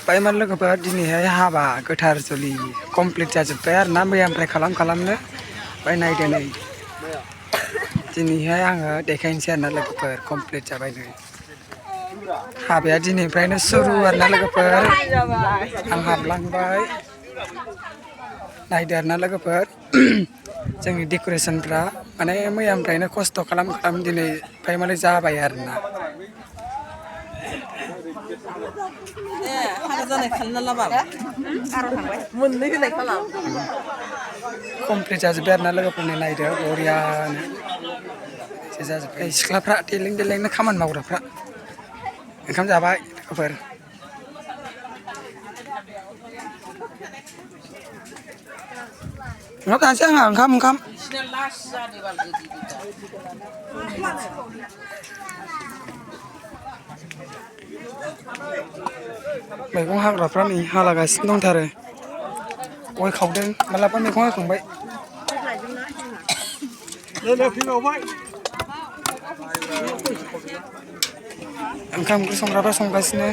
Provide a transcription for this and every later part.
बायमान लोगोफोर दिनैहाय हाबा गोथार जुलि कमप्लिट जाजोब्बाय आरो ना मैयानिफ्राय खालामनो ओमफ्राय नायदो नै दिनैहाय आङो देखायनोसै आरो ना लोगोफोर कमप्लिट जाबाय नै हाबाया दिनैनिफ्रायनो सुरु आरो ना लोगोफोर आं हाबलांबाय नायदो आरो ना लोगोफोर जोंनि डेक'रेसनफ्रा माने मैयानिफ्रायनो खस्थ' खालाम दिनै फाइनालि जाबाय आरो ना कमप्लिट जाजोब्बाय आरो ना लोगोफोरनि नायदो बरियानो जाजोब्बाय सिख्लाफ्रा देलें खामानि मावग्राफ्रा ओंखाम जाबाय लोगोफोर ओंखाम जानोसै आंहा ओंखाम मैगं हाग्राफ्रा नै हालागासिनो दंथारो गय खावदों मालाबा मैगं हाखांबाय ओंखाम ओंख्रि संग्राफ्रा संगासिनो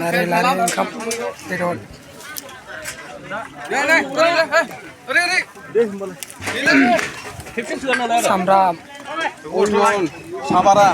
नारें ओंखाम बेदर सामब्राम अनियन साबारा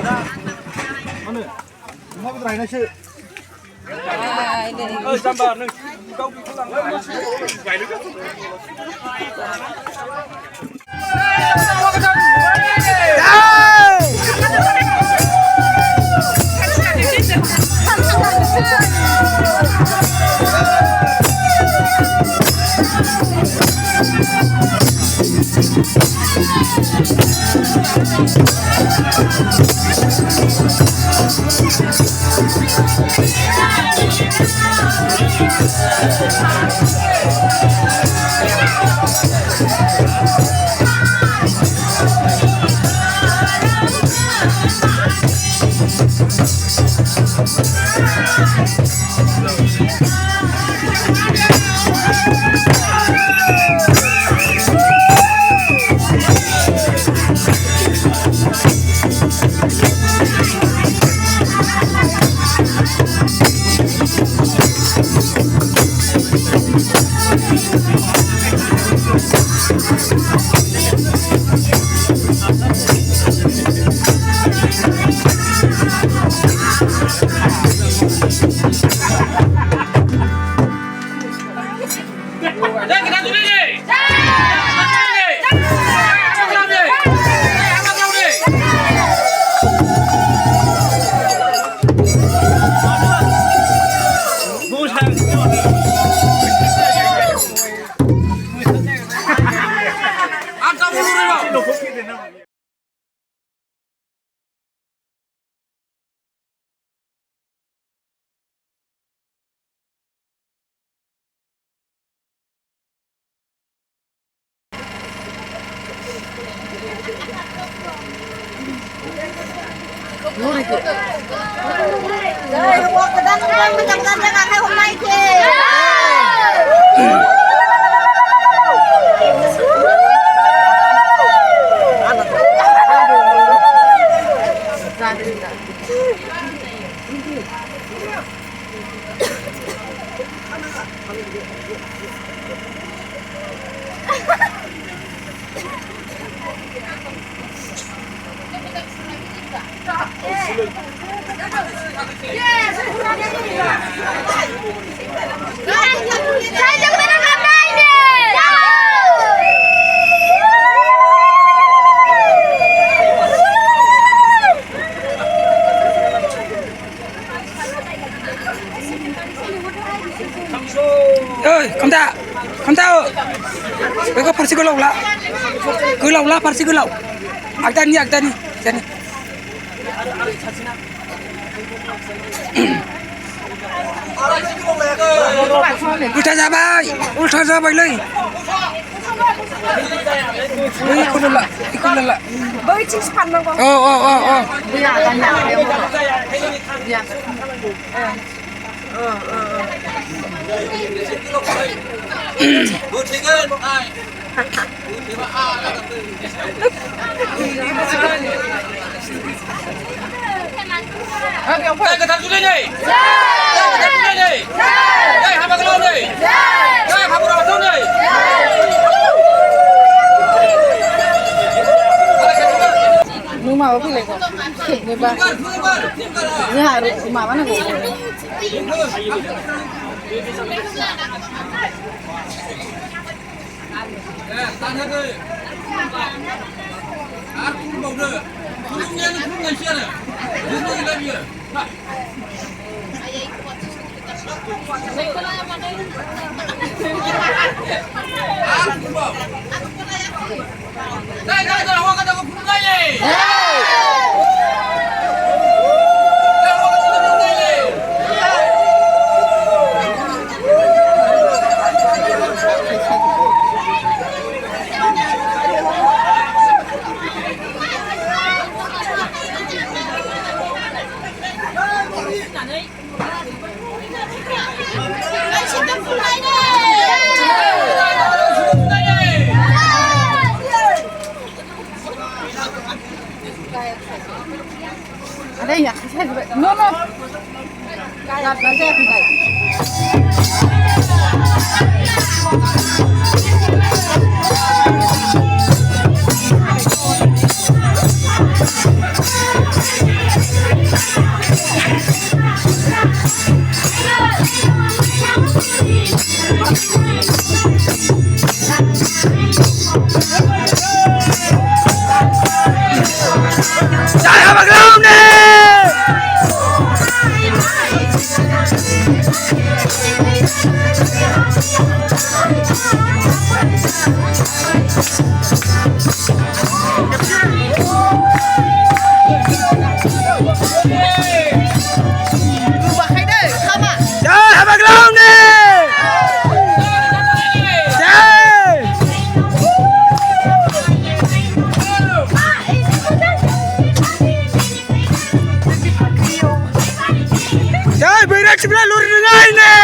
Kamta बेखौ फारसे गोलावला फारसे गोलाव आगदानि जानि उल्था जाबायलै इखौ ला बैथिंसो फाननांगौ Cái thằng chú lên đi. Cái thằng chú lên đi. Cái hai ba cái lon đi. Cái hai ba cái lon đi. Nhưng mà cái này có thịt người ba như hai rồi mà nó cũng Tan hết đi. Cũng bầu rồi. Cũng nghe nó cũng nghe xe này. Đứng đi lên kìa. Cũng bầu. Đây đây rồi hoa cái đâu cũng ngay đi. ở đây nhỉ nó đặt nó xe thì này Chạy vào góc đi. Chạy vào góc đi. Jai berak sebelah lur dengan ini.